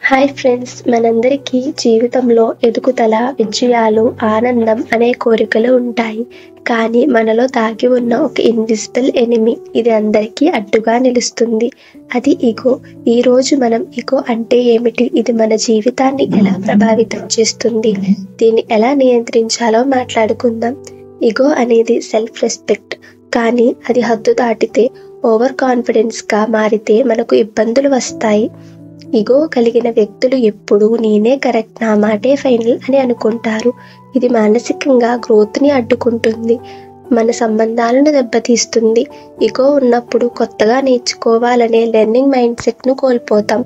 Hi friends, మనందరికీ జీవితంలో ఎదుగుదల, విజయాలు, ఆనందం అనే కోరికలు ఉంటాయి. కానీ మనలో దాగి ఉన్న ఒక ఇన్విజిబుల్ ఎనిమీ ఇది అందరికీ అడ్డుగా నిలుస్తుంది. అది ఈగో. ఈరోజు మనం ఈగో అంటే ఏమిటి, ఇది మన జీవితాన్ని ఎలా ప్రభావితం చేస్తుంది, దీన్ని ఎలా నియంత్రించాలో మాట్లాడుకుందాం. ఈగో అనేది సెల్ఫ్ రెస్పెక్ట్, కానీ అది హద్దు దాటితే ఓవర్ కాన్ఫిడెన్స్గా మారితే మనకు ఇబ్బందులు వస్తాయి. ఈగో కలిగిన వ్యక్తులు ఎప్పుడూ నేనే కరెక్ట్, నా మాటే ఫైనల్ అని అనుకుంటారు. ఇది మానసికంగా గ్రోత్ని అడ్డుకుంటుంది, మన సంబంధాలను దెబ్బతీస్తుంది. ఈగో ఉన్నప్పుడు కొత్తగా నేర్చుకోవాలనే లెర్నింగ్ మైండ్ సెట్ను కోల్పోతాం.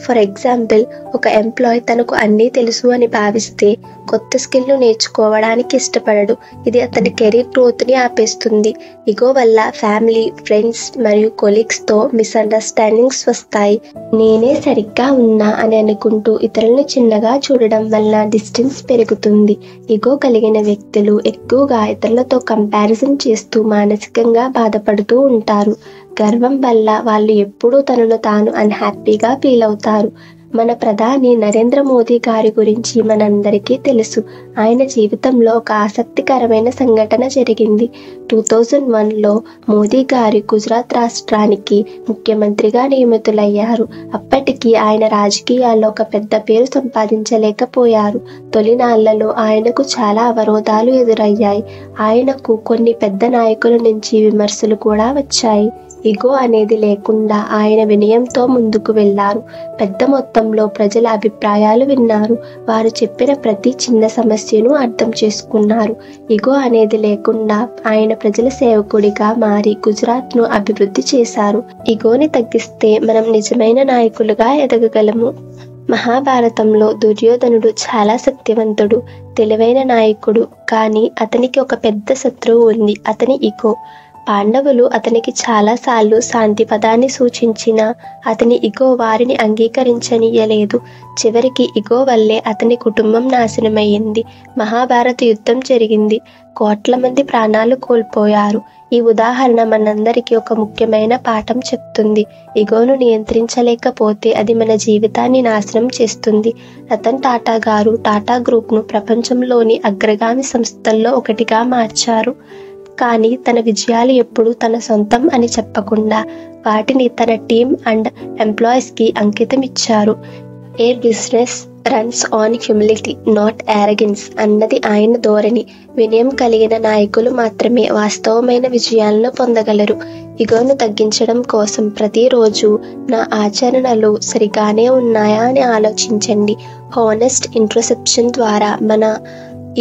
ఫర్ ఎగ్జాంపుల్, ఒక ఎంప్లాయ్ తనకు అన్నీ తెలుసు అని భావిస్తే కొత్త స్కిల్ను నేర్చుకోవడానికి ఇష్టపడడు. ఇది అతని కెరీర్ గ్రోత్ని ఆపేస్తుంది. ఈగో వల్ల ఫ్యామిలీ, ఫ్రెండ్స్ మరియు కొలీగ్స్తో మిస్అండర్స్టాండింగ్స్ వస్తాయి. నేనే సరిగ్గా ఉన్నా అని అనుకుంటూ ఇతరులను చిన్నగా చూడడం వల్ల డిస్టెన్స్ పెరుగుతుంది. ఈగో కలిగిన వ్యక్తులు ఎక్కువగా ఇతరులతో కంపారిజన్ చేస్తూ మానసికంగా బాధపడుతూ ఉంటారు. గర్వం వల్ల వాళ్ళు ఎప్పుడూ తనను తాను అన్హ్యాపీగా ఫీల్ అవుతారు. మన ప్రధాని నరేంద్ర మోదీ గారి గురించి మనందరికీ తెలుసు. ఆయన జీవితంలో ఒక ఆసక్తికరమైన సంఘటన జరిగింది. 2001లో మోదీ గారి గుజరాత్ రాష్ట్రానికి ముఖ్యమంత్రిగా నియమితులయ్యారు. అప్పటికి ఆయన రాజకీయాల్లో ఒక పెద్ద పేరు సంపాదించలేకపోయారు. తొలినాళ్లలో ఆయనకు చాలా అవరోధాలు ఎదురయ్యాయి. ఆయనకు కొన్ని పెద్ద నాయకుల నుంచి విమర్శలు కూడా వచ్చాయి. ఈగో అనేది లేకుండా ఆయన వినయంతో ముందుకు వెళ్లారు. పెద్ద మొత్తంలో ప్రజల అభిప్రాయాలు విన్నారు. వారు చెప్పిన ప్రతి చిన్న సమస్యను అర్థం చేసుకున్నారు. ఈగో అనేది లేకుండా ఆయన ప్రజల సేవకుడిగా మారి గుజరాత్ను అభివృద్ధి చేశారు. ఈగోని తగ్గిస్తే మనం నిజమైన నాయకులుగా ఎదగగలము. మహాభారతంలో దుర్యోధనుడు చాలా శక్తివంతుడు, తెలివైన నాయకుడు. కానీ అతనికి ఒక పెద్ద శత్రువు ఉంది, అతని ఈగో. పాండవులు అతనికి చాలాసార్లు శాంతి పదాన్ని సూచించినా అతని ఈగో వారిని అంగీకరించనీయలేదు. చివరికి ఈగో వల్లే అతని కుటుంబం నాశనమయ్యింది. మహాభారత యుద్ధం జరిగింది, కోట్ల మంది ప్రాణాలు కోల్పోయారు. ఈ ఉదాహరణ మనందరికీ ఒక ముఖ్యమైన పాఠం చెప్తుంది. ఈగోను నియంత్రించలేకపోతే అది మన జీవితాన్ని నాశనం చేస్తుంది. రతన్ టాటా గారు టాటా గ్రూప్ను ప్రపంచంలోని అగ్రగామి సంస్థల్లో ఒకటిగా మార్చారు. కానీ తన విజయాలు ఎప్పుడూ తన సొంతం అని చెప్పకుండా వాటిని తన టీమ్ అండ్ ఎంప్లాయీస్కి అంకితం ఇచ్చారు. A business runs on humility, not arrogance అన్నది ఆయన ధోరణి. వినయం కలిగిన నాయకులు మాత్రమే వాస్తవమైన విజయాలను పొందగలరు. ఈగోను తగ్గించడం కోసం ప్రతిరోజు నా ఆచరణలు సరిగానే ఉన్నాయా అని ఆలోచించండి. హానెస్ట్ ఇంట్రోస్పెక్షన్ ద్వారా మన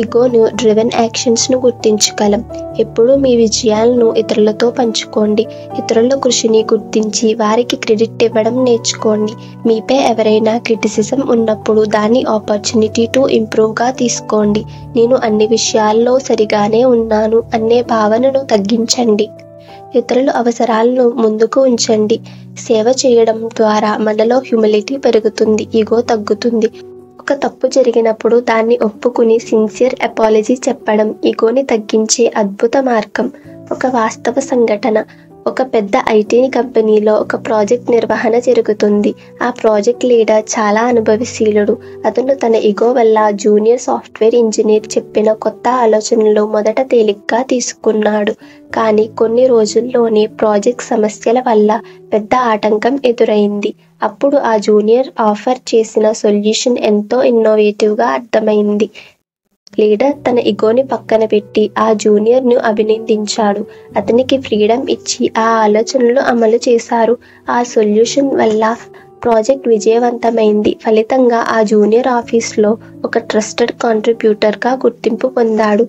ఈగోను డ్రివెన్ యాక్షన్స్ను గుర్తించగలం. ఎప్పుడూ మీ విజయాలను ఇతరులతో పంచుకోండి. ఇతరుల కృషిని గుర్తించి వారికి క్రెడిట్ ఇవ్వడం నేర్చుకోండి. మీపై ఎవరైనా క్రిటిసిజం ఉన్నప్పుడు దాన్ని ఆపర్చునిటీ టు ఇంప్రూవ్గా తీసుకోండి. నేను అన్ని విషయాల్లో సరిగానే ఉన్నాను అనే భావనను తగ్గించండి. ఇతరుల అవసరాలను ముందుకు ఉంచండి. సేవ చేయడం ద్వారా మనలో హ్యూమిలిటీ పెరుగుతుంది, ఈగో తగ్గుతుంది. ఒక తప్పు జరిగినప్పుడు దాన్ని ఒప్పుకుని సిన్సియర్ అపాలజీ చెప్పడం ఈగోని తగ్గించే అద్భుత మార్గం. ఒక వాస్తవ సంఘటన. ఒక పెద్ద ఐటీ కంపెనీలో ఒక ప్రాజెక్ట్ నిర్వహణ జరుగుతుంది. ఆ ప్రాజెక్ట్ లీడర్ చాలా అనుభవశీలుడు. అతను తన ఈగో వల్ల జూనియర్ సాఫ్ట్వేర్ ఇంజనీర్ చెప్పిన కొత్త ఆలోచనలు మొదట తేలిగ్గా తీసుకున్నాడు. కానీ కొన్ని రోజుల్లోనే ప్రాజెక్ట్ సమస్యల వల్ల పెద్ద ఆటంకం ఎదురైంది. అప్పుడు ఆ జూనియర్ ఆఫర్ చేసిన సొల్యూషన్ ఎంతో ఇన్నోవేటివ్గా అర్థమైంది. లీడర్ తన ఈగోని పక్కన పెట్టి ఆ జూనియర్ను అభినందించాడు. అతనికి ఫ్రీడమ్ ఇచ్చి ఆ ఆలోచనలు అమలు చేశారు. ఆ సొల్యూషన్ వల్ల ప్రాజెక్ట్ విజయవంతమైంది. ఫలితంగా ఆ జూనియర్ ఆఫీస్లో ఒక ట్రస్టెడ్ కాంట్రిబ్యూటర్గా గుర్తింపు పొందాడు.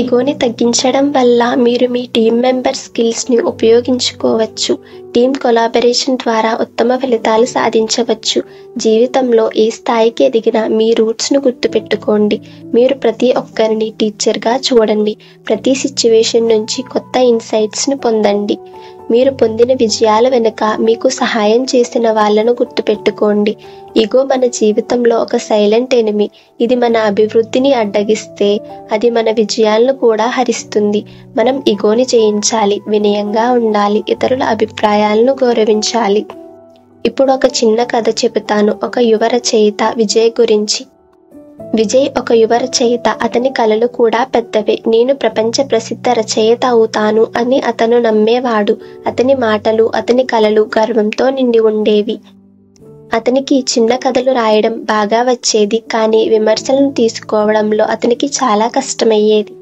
ఈగోని తగ్గించడం వల్ల మీరు మీ టీం మెంబర్ స్కిల్స్ని ఉపయోగించుకోవచ్చు. టీం కొలాబరేషన్ ద్వారా ఉత్తమ ఫలితాలు సాధించవచ్చు. జీవితంలో ఏ స్థాయికి ఎదిగినా మీ రూట్స్ను గుర్తుపెట్టుకోండి. మీరు ప్రతి ఒక్కరిని టీచర్గా చూడండి. ప్రతి సిచ్యువేషన్ నుంచి కొత్త ఇన్సైట్స్ని పొందండి. మీరు పొందిన విజయాల వెనుక మీకు సహాయం చేసిన వాళ్ళను గుర్తుపెట్టుకోండి. ఈగో మన జీవితంలో ఒక సైలెంట్ ఎనిమీ. ఇది మన అభివృద్ధిని అడ్డగిస్తే అది మన విజయాలను కూడా హరిస్తుంది. మనం ఈగోని జయించాలి, వినయంగా ఉండాలి, ఇతరుల అభిప్రాయాలను గౌరవించాలి. ఇప్పుడు ఒక చిన్న కథ చెబుతాను. ఒక యువ రచయిత విజయ్ గురించి. విజయ్ ఒక యువ రచయిత. అతని కలలు కూడా పెద్దవే. నేను ప్రపంచ ప్రసిద్ధ రచయిత అవుతాను అని అతను నమ్మేవాడు. అతని మాటలు, అతని కలలు గర్వంతో నిండి ఉండేవి. అతనికి చిన్న కథలు రాయడం బాగా వచ్చేది, కానీ విమర్శలను తీసుకోవడంలో అతనికి చాలా కష్టమయ్యేది.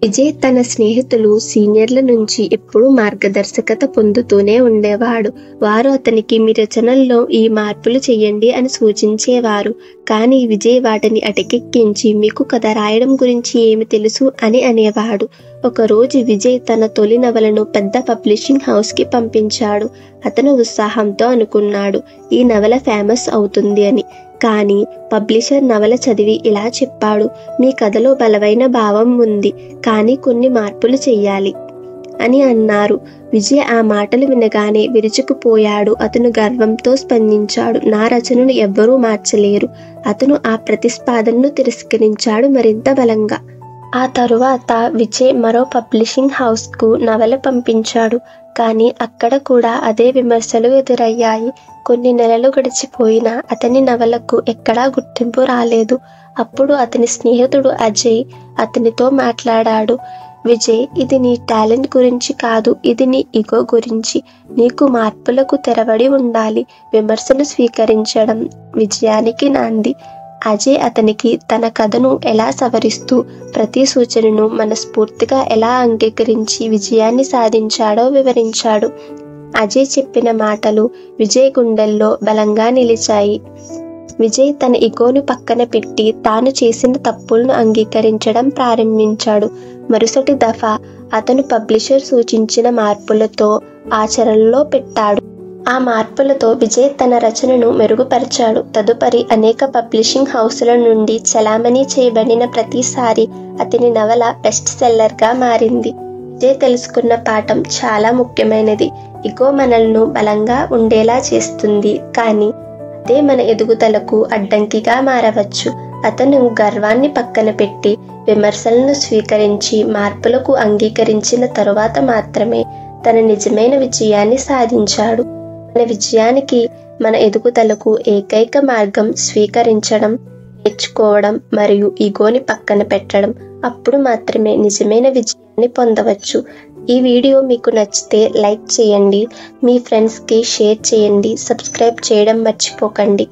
విజయ్ తన స్నేహితులు, సీనియర్ల నుంచి ఎప్పుడూ మార్గదర్శకత పొందుతూనే ఉండేవాడు. వారు అతనికి మీ రచనల్లో ఈ మార్పులు చేయండి అని సూచించేవారు. కానీ విజయ్ వాటిని అటకెక్కించి మీకు కథ రాయడం గురించి ఏమి తెలుసు అని అనేవాడు. ఒకరోజు విజయ్ తన తొలి నవలను పెద్ద పబ్లిషింగ్ హౌస్కి పంపించాడు. అతను ఉత్సాహంతో అనుకున్నాడు, ఈ నవల ఫేమస్ అవుతుంది అని. కానీ పబ్లిషర్ నవల చదివి ఇలా చెప్పాడు, మీ కథలో బలమైన భావం ఉంది, కానీ కొన్ని మార్పులు చెయ్యాలి అని అన్నారు. విజయ్ ఆ మాటలు వినగానే విరుచుకుపోయాడు. అతను గర్వంతో స్పందించాడు, నా రచనను ఎవ్వరూ మార్చలేరు. అతను ఆ ప్రతిస్పందనను తిరస్కరించాడు మరింత బలంగా. ఆ తరువాత విజయ్ మరో పబ్లిషింగ్ హౌస్కు నవల పంపించాడు. కానీ అక్కడ కూడా అదే విమర్శలు ఎదురయ్యాయి. కొన్ని నెలలు గడిచిపోయినా అతని నవలకు ఎక్కడా గుర్తింపు రాలేదు. అప్పుడు అతని స్నేహితుడు అజయ్ అతనితో మాట్లాడాడు. విజయ్, ఇది నీ టాలెంట్ గురించి కాదు, ఇది నీ ఇగో గురించి. నీకు మార్పులకు తెరవడి ఉండాలి. విమర్శను స్వీకరించడం విజయానికి నాంది. అజయ్ అతనికి తన కథను ఎలా సవరిస్తూ, ప్రతి సూచనను మనస్ఫూర్తిగా ఎలా అంగీకరించి విజయాన్ని సాధించాడో వివరించాడు. అజయ్ చెప్పిన మాటలు విజయ్ గుండెల్లో బలంగా నిలిచాయి. విజయ్ తన ఇగోను పక్కన పెట్టి తాను చేసిన తప్పులను అంగీకరించడం ప్రారంభించాడు. మరుసటి దఫా అతను పబ్లిషర్ సూచించిన మార్పులతో ఆచరణలో పెట్టాడు. ఆ మార్పులతో విజయ్ తన రచనను మెరుగుపరిచాడు. తదుపరి అనేక పబ్లిషింగ్ హౌసుల నుండి చలామణి చేయబడిన ప్రతిసారి అతని నవల బెస్ట్ సెల్లర్గా మారింది. విజయ్ తెలుసుకున్న పాఠం చాలా ముఖ్యమైనది. ఇగో మనల్ని బలంగా ఉండేలా చేస్తుంది, కానీ అదే మన ఎదుగుదలకు అడ్డంకిగా మారవచ్చు. అతను గర్వాన్ని పక్కన పెట్టి విమర్శలను స్వీకరించి మార్పులకు అంగీకరించిన తరువాత మాత్రమే తన నిజమైన విజయాన్ని సాధించాడు. మన విజయానికి, మన ఎదుగుదలకు ఏకైక మార్గం స్వీకరించడం, నేర్చుకోవడం మరియు ఈగోని పక్కన పెట్టడం. అప్పుడు మాత్రమే నిజమైన విజయాన్ని పొందవచ్చు. ఈ వీడియో మీకు నచ్చితే లైక్ చేయండి, మీ ఫ్రెండ్స్కి షేర్ చేయండి, సబ్స్క్రైబ్ చేయడం మర్చిపోకండి.